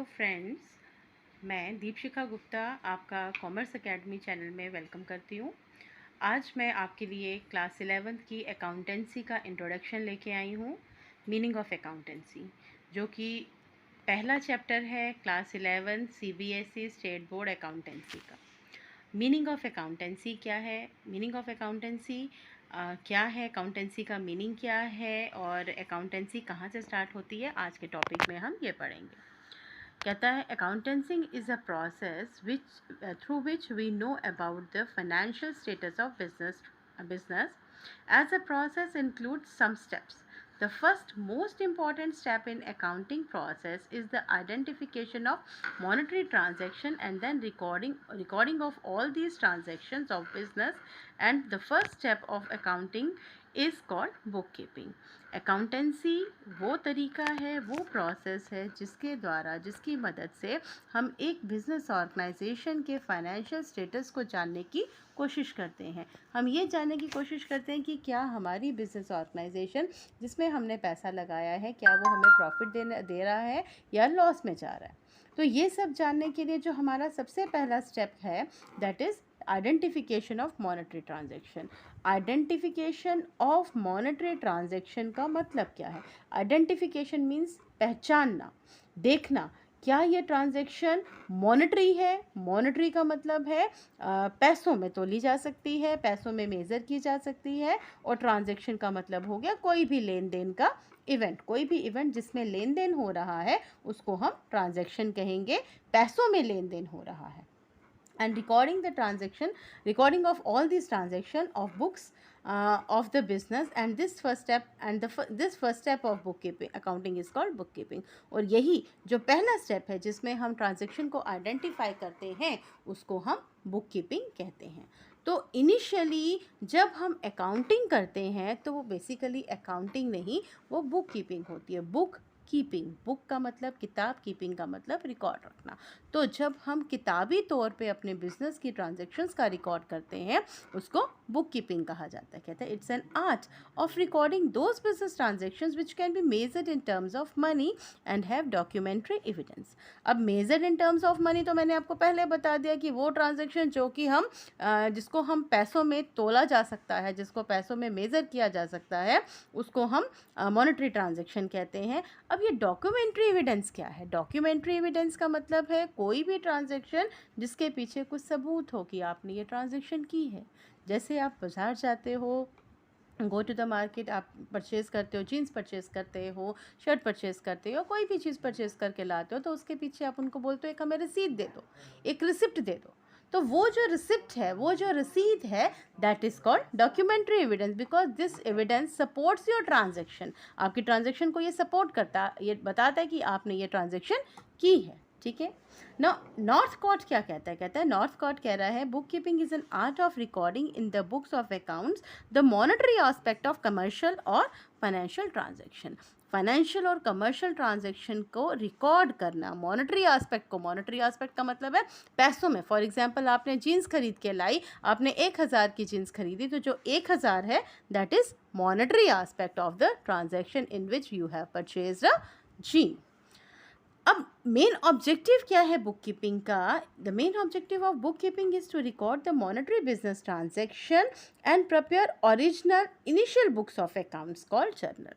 Friends, मैं दीपशिखा गुप्ता आपका commerce academy channel में वेलकम करती हूँ। आज मैं आपके लिए क्लास 11th की अकाउंटेंसी का इंट्रोडक्शन लेके आई हूँ, मीनिंग ऑफ अकाउंटेंसी, जो कि पहला चैप्टर है class 11 CBSE state board accountancy का। मीनिंग ऑफ अकाउंटेंसी क्या है, मीनिंग ऑफ अकाउंटेंसी क्या है, अकाउंटेंसी का मीनिंग क्या है और अकाउंटेंसी कहाँ से स्टार्ट होती है, आज के टॉपिक में हम ये पढ़ेंगे। कहता है accountancy is a process which through which we know about the financial status of business as a process includes some steps. The first most important step in accounting process is the identification of monetary transaction and then recording of all these transactions of business, and the first step of accounting is called bookkeeping. Accountancy वो तरीका है, वो process है जिसकी मदद से हम एक बिज़नेस ऑर्गेनाइजेशन के फाइनेंशियल स्टेटस को जानने की कोशिश करते हैं। हम ये जानने की कोशिश करते हैं कि क्या हमारी बिज़नेस ऑर्गेनाइजेशन जिसमें हमने पैसा लगाया है, क्या वो हमें प्रॉफिट दे रहा है या लॉस में जा रहा है। तो ये सब जानने के लिए जो हमारा सबसे पहला स्टेप है, that is identification of monetary transaction. Identification of monetary transaction का मतलब क्या है? आइडेंटिफिकेशन मीन्स पहचानना, देखना क्या ये ट्रांजैक्शन मॉनेटरी है। मॉनेटरी का मतलब है पैसों में तोली जा सकती है, पैसों में मेज़र की जा सकती है, और ट्रांजैक्शन का मतलब हो गया कोई भी लेन देन का इवेंट। कोई भी इवेंट जिसमें लेन देन हो रहा है उसको हम ट्रांजैक्शन कहेंगे, पैसों में लेन देन हो रहा है। And recording of all these transaction of books of the business, and this first step of bookkeeping accounting is called bookkeeping. और यही जो पहला स्टेप है जिसमें हम ट्रांजैक्शन को आइडेंटिफाई करते हैं उसको हम बुक कीपिंग कहते हैं। तो इनिशियली जब हम अकाउंटिंग करते हैं तो वो बेसिकली अकाउंटिंग नहीं, वो बुक कीपिंग होती है। बुक कीपिंग, बुक का मतलब किताब, कीपिंग का मतलब रिकॉर्ड रखना। तो जब हम किताबी तौर पे अपने बिजनेस की ट्रांजैक्शंस का रिकॉर्ड करते हैं उसको बुक कीपिंग कहा जाता है। कहते हैं it's an art of recording those business transactions which can be measured in terms of money and have documentary evidence. अब measured in terms of money तो मैंने आपको पहले बता दिया कि वो ट्रांजैक्शन जो कि हम जिसको हम पैसों में तोला जा सकता है, जिसको पैसों में मेज़र किया जा सकता है, उसको हम मॉनेटरी ट्रांजैक्शन कहते हैं। अब ये डॉक्यूमेंट्री एविडेंस क्या है? डॉक्यूमेंट्री एविडेंस का मतलब है कोई भी ट्रांजैक्शन जिसके पीछे कुछ सबूत हो कि आपने ये ट्रांजैक्शन की है। जैसे आप बाज़ार जाते हो, गो टू द मार्केट, आप परचेज़ करते हो, जीन्स परचेज़ करते हो, शर्ट परचेज़ करते हो, कोई भी चीज़ परचेज़ करके लाते हो, तो उसके पीछे आप उनको बोलते हो एक हमें रसीद दे दो, एक रिसिप्ट दे दो। तो वो जो रिसिप्ट है, वो जो रसीद है, that is called documentary evidence, because this evidence supports your transaction. आपकी ट्रांजैक्शन को ये सपोर्ट करता, ये बताता है कि आपने ये ट्रांजैक्शन की है। ठीक है ना। नॉर्थ कोर्ट क्या कहता है? कहता है नॉर्थ कोर्ट कह रहा है book keeping is an art of recording in the books of accounts the monetary aspect of commercial और फाइनेंशियल ट्रांजैक्शन। फाइनेंशियल और कमर्शियल ट्रांजैक्शन को रिकॉर्ड करना, मॉनेटरी एस्पेक्ट को, मॉनेटरी एस्पेक्ट का मतलब है पैसों में। फॉर एग्जांपल आपने जीन्स खरीद के लाई, आपने 1000 की जीन्स खरीदी, तो जो 1000 है that is monetary aspect of the transaction in which you have purchased a jean. अब मेन ऑब्जेक्टिव क्या है बुक कीपिंग का? The main objective of book keeping is to record the monetary business transaction and prepare original initial books of accounts called journal.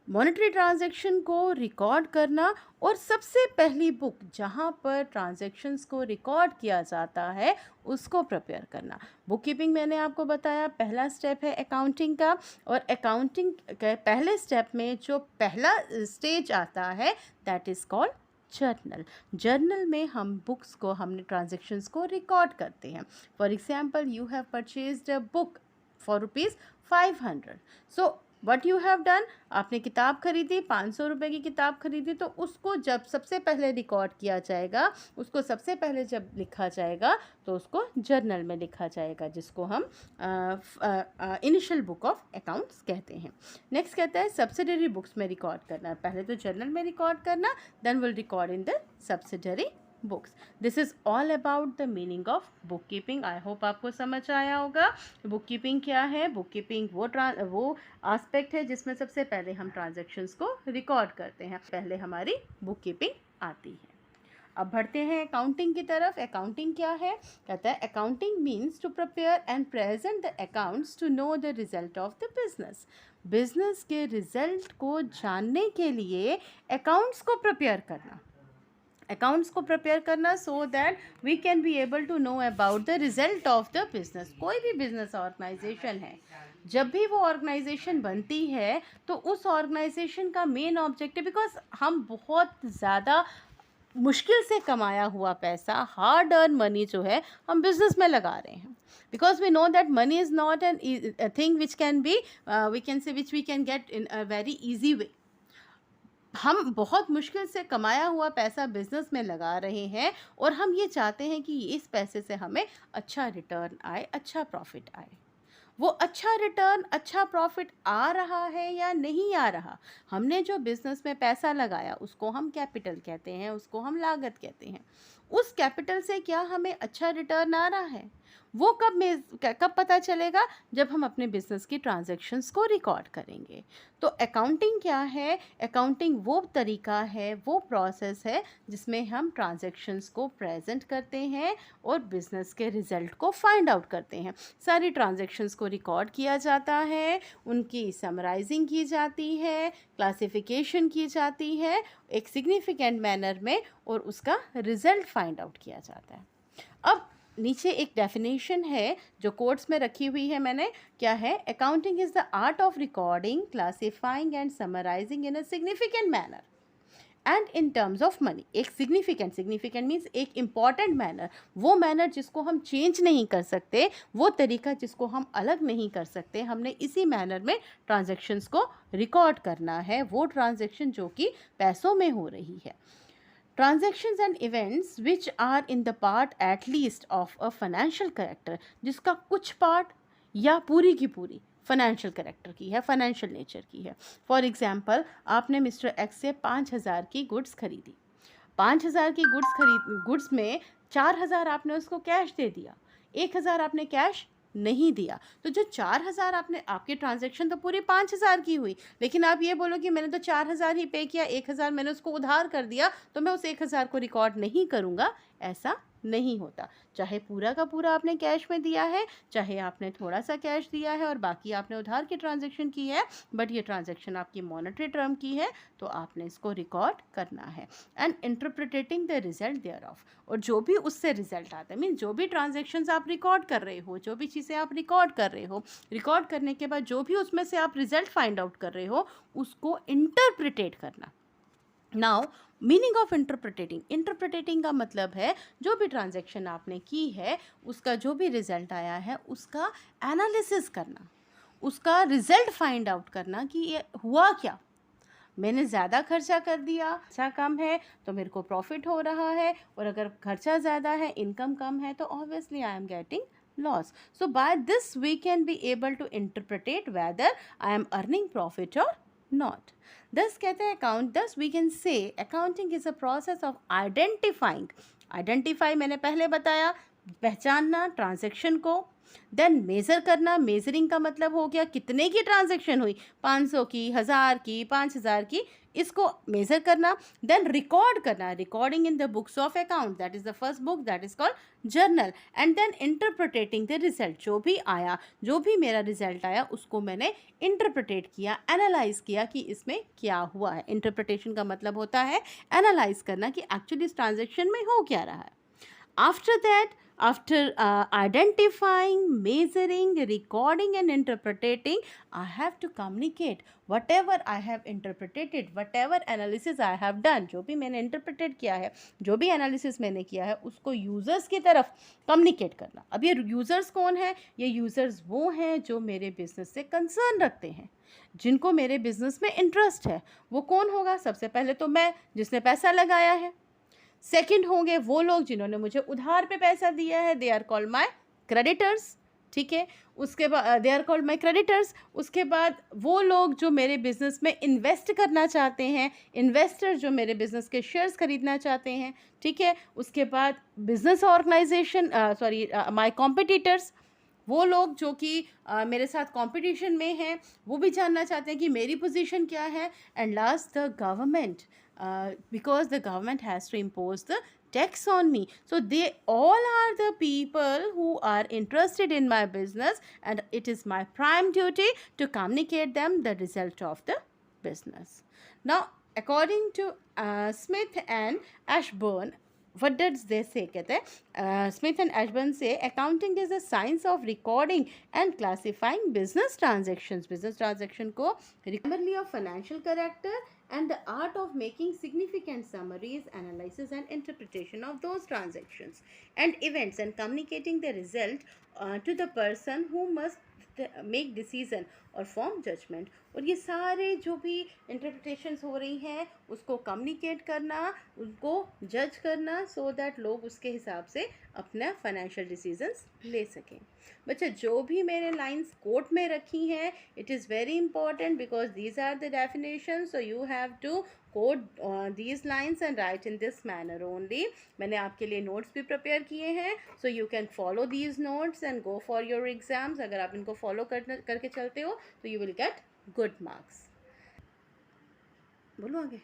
Monetary transaction को record करना और सबसे पहली book जहाँ पर ट्रांजैक्शंस को रिकॉर्ड किया जाता है उसको प्रिपेयर करना। बुक कीपिंग मैंने आपको बताया पहला स्टेप है अकाउंटिंग का, और अकाउंटिंग के पहले स्टेप में जो पहला स्टेज आता है that is called journal. Journal में हम बुक्स को, हमने ट्रांजैक्शंस को रिकॉर्ड करते हैं। For example you have purchased a book for ₹500। So what you have done, आपने किताब खरीदी, 500 रुपये की किताब खरीदी, तो उसको जब सबसे पहले रिकॉर्ड किया जाएगा, उसको सबसे पहले जब लिखा जाएगा तो उसको जर्नल में लिखा जाएगा, जिसको हम इनिशियल बुक ऑफ अकाउंट्स कहते हैं। नेक्स्ट कहता है सब्सिडरी बुक्स में रिकॉर्ड करना। पहले तो जर्नल में रिकॉर्ड करना, then will record in the subsidiary books. This is all about the meaning of book keeping. I hope आपको समझ आया होगा बुक कीपिंग क्या है। बुक कीपिंग वो एस्पेक्ट है जिसमें सबसे पहले हम ट्रांजैक्शंस को रिकॉर्ड करते हैं, पहले हमारी बुक कीपिंग आती है। अब बढ़ते हैं अकाउंटिंग की तरफ। अकाउंटिंग क्या है? कहता है accounting means to prepare and present the accounts to know the result of the business. Business के रिजल्ट को जानने के लिए अकाउंट्स को प्रिपेयर करना, अकाउंट्स को प्रिपेयर करना so that we can be able to know about the result of the business. कोई भी बिजनेस ऑर्गेनाइजेशन है, जब भी वो ऑर्गेनाइजेशन बनती है तो उस ऑर्गेनाइजेशन का मेन ऑब्जेक्टिव, बिकॉज हम बहुत ज़्यादा मुश्किल से कमाया हुआ पैसा, हार्ड अर्न मनी जो है हम बिजनेस में लगा रहे हैं, because we know that money is not an thing which can be we can say which we can get in a very easy way. हम बहुत मुश्किल से कमाया हुआ पैसा बिजनेस में लगा रहे हैं और हम ये चाहते हैं कि इस पैसे से हमें अच्छा रिटर्न आए, अच्छा प्रॉफिट आए। वो अच्छा रिटर्न, अच्छा प्रॉफिट आ रहा है या नहीं आ रहा, हमने जो बिजनेस में पैसा लगाया उसको हम कैपिटल कहते हैं, उसको हम लागत कहते हैं। उस कैपिटल से क्या हमें अच्छा रिटर्न आ रहा है, वो कब पता चलेगा? जब हम अपने बिजनेस की ट्रांजैक्शंस को रिकॉर्ड करेंगे। तो अकाउंटिंग क्या है? अकाउंटिंग वो तरीका है, वो प्रोसेस है जिसमें हम ट्रांजैक्शंस को प्रेजेंट करते हैं और बिजनेस के रिजल्ट को फाइंड आउट करते हैं। सारी ट्रांजैक्शंस को रिकॉर्ड किया जाता है, उनकी समराइजिंग की जाती है, क्लासिफिकेशन की जाती है एक सिग्निफिकेंट मैनर में, और उसका रिजल्ट फाइंड आउट किया जाता है। अब नीचे एक डेफिनेशन है जो कोट्स में रखी हुई है मैंने, क्या है? Accounting is the art of recording, classifying and summarising in a significant manner and in terms of money. एक सिग्निफिकेंट मीन्स एक इम्पॉर्टेंट मैनर, वो मैनर जिसको हम चेंज नहीं कर सकते, वो तरीका जिसको हम अलग नहीं कर सकते, हमने इसी मैनर में ट्रांजैक्शंस को रिकॉर्ड करना है, वो ट्रांजैक्शन जो कि पैसों में हो रही है। Transactions and events which are in the part at least of a financial character, जिसका कुछ पार्ट या पूरी की पूरी फाइनेंशियल कैरेक्टर की है, फाइनेंशियल नेचर की है। फॉर एग्जांपल, आपने मिस्टर एक्स से 5,000 की गुड्स खरीदी। 5,000 की गुड्स में 4,000 आपने उसको कैश दे दिया, 1,000 आपने कैश नहीं दिया। तो जो 4,000 आपने, आपकी ट्रांजैक्शन तो पूरी 5,000 की हुई, लेकिन आप ये बोलो कि मैंने तो 4,000 ही पे किया, 1,000 मैंने उसको उधार कर दिया, तो मैं उस 1,000 को रिकॉर्ड नहीं करूँगा। ऐसा नहीं होता। चाहे पूरा का पूरा आपने कैश में दिया है, चाहे आपने थोड़ा सा कैश दिया है और बाकी आपने उधार की ट्रांजैक्शन की है, बट ये ट्रांजैक्शन आपकी मॉनेटरी टर्म की है, तो आपने इसको रिकॉर्ड करना है। And interpreting the result thereof, और जो भी उससे रिजल्ट आता है, मीन जो भी ट्रांजैक्शंस आप रिकॉर्ड कर रहे हो, जो भी चीज़ें आप रिकॉर्ड कर रहे हो, रिकॉर्ड करने के बाद जो भी उसमें से आप रिजल्ट फाइंड आउट कर रहे हो, उसको इंटरप्रिटेट करना। नाउ मीनिंग ऑफ इंटरप्रिटेटिंग का मतलब है जो भी ट्रांजैक्शन आपने की है, उसका जो भी रिजल्ट आया है, उसका एनालिसिस करना, उसका रिजल्ट फाइंड आउट करना कि ये हुआ क्या। मैंने ज़्यादा खर्चा कर दिया, खर्चा कम है तो मेरे को प्रॉफिट हो रहा है, और अगर खर्चा ज़्यादा है, इनकम कम है, तो obviously I am getting loss. So by this we can be able to interpret whether I am earning profit और नॉट। दस कहते हैं account, thus we can say accounting is a process of identifying. Identify मैंने पहले बताया, पहचानना transaction को, then measure करना। Measuring का मतलब हो गया कितने की ट्रांजैक्शन हुई, 500 की, 1000 की, 5000 की, इसको मेज़र करना। देन रिकॉर्ड करना, recording in the books of account, that is the first book, that is called journal. And then interpreting the result, जो भी आया, जो भी मेरा रिजल्ट आया, उसको मैंने इंटरप्रिटेट किया, एनालाइज किया कि इसमें क्या हुआ है। इंटरप्रिटेशन का मतलब होता है एनालाइज करना कि एक्चुअली इस ट्रांजैक्शन में हो क्या रहा है। After that, after identifying, measuring, recording and interpreting, I have to communicate whatever I have interpreted, whatever analysis I have done, जो भी मैंने interpreted किया है, जो भी analysis मैंने किया है, उसको users की तरफ communicate करना। अब ये users कौन है? ये users वो हैं जो मेरे business से concern रखते हैं, जिनको मेरे business में interest है। वो कौन होगा? सबसे पहले तो मैं, जिसने पैसा लगाया है। सेकंड होंगे वो लोग जिन्होंने मुझे उधार पे पैसा दिया है, they are called my creditors, ठीक है। उसके बाद they are called my creditors. उसके बाद वो लोग जो मेरे बिजनेस में इन्वेस्ट करना चाहते हैं, इन्वेस्टर जो मेरे बिजनेस के शेयर्स खरीदना चाहते हैं, ठीक है। उसके बाद बिजनेस ऑर्गेनाइजेशन, माय कॉम्पिटिटर्स, वो लोग जो कि मेरे साथ कंपटीशन में हैं, वो भी जानना चाहते हैं कि मेरी पोजीशन क्या है। And last the government, because the government has to impose the tax on me. So they all are the people who are interested in my business, and it is my prime duty to communicate them the result of the business. Now, according to Smith and Ashburn, what does they say? कहते हैं Smith and Ashburn say accounting is a science of recording and classifying business transactions. Business transaction को primarily of financial character and the art of making significant summaries, analysis and interpretation of those transactions and events, and communicating the result to the person who must make decision और form judgement. और ये सारे जो भी interpretations हो रही हैं उसको कम्युनिकेट करना, उनको जज करना, सो दैट लोग उसके हिसाब से अपना फाइनेंशियल डिसीजंस ले सकें. बच्चा जो भी मैंने लाइंस कोट में रखी हैं, it is very important because these are the definition, so you have to code these lines and write in this manner only. मैंने आपके लिए नोट्स भी प्रिपेयर किए हैं, so you can follow these notes and go for your exams. अगर आप इनको follow करके चलते हो तो you will get good marks. बोलो आगे.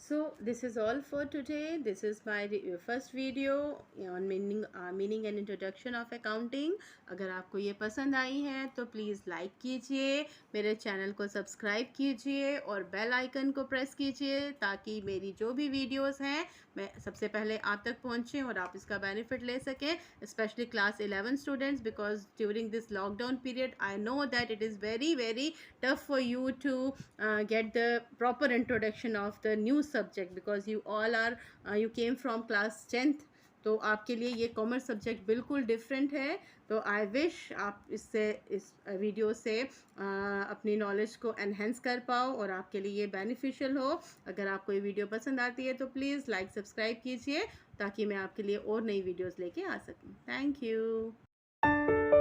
So this is all for today. This is my first video on meaning and introduction of accounting. अगर आपको ये पसंद आई है तो प्लीज़ लाइक कीजिए, मेरे चैनल को सब्सक्राइब कीजिए और बेल आइकन को प्रेस कीजिए ताकि मेरी जो भी वीडियोस हैं मैं सबसे पहले आप तक पहुँचें और आप इसका बेनिफिट ले सकें. Specially class 11 students, because during this lockdown period I know that it is very tough for you to get the proper introduction of the new subject because you all are you came from class 10th. तो आपके लिए ये commerce subject बिल्कुल different है. तो I wish आप इस video से अपनी नॉलेज को एनहेंस कर पाओ और आपके लिए ये बेनिफिशियल हो. अगर आपको ये वीडियो पसंद आती है तो प्लीज़ लाइक सब्सक्राइब कीजिए ताकि मैं आपके लिए और नई वीडियोस लेके आ सकूं. Thank you.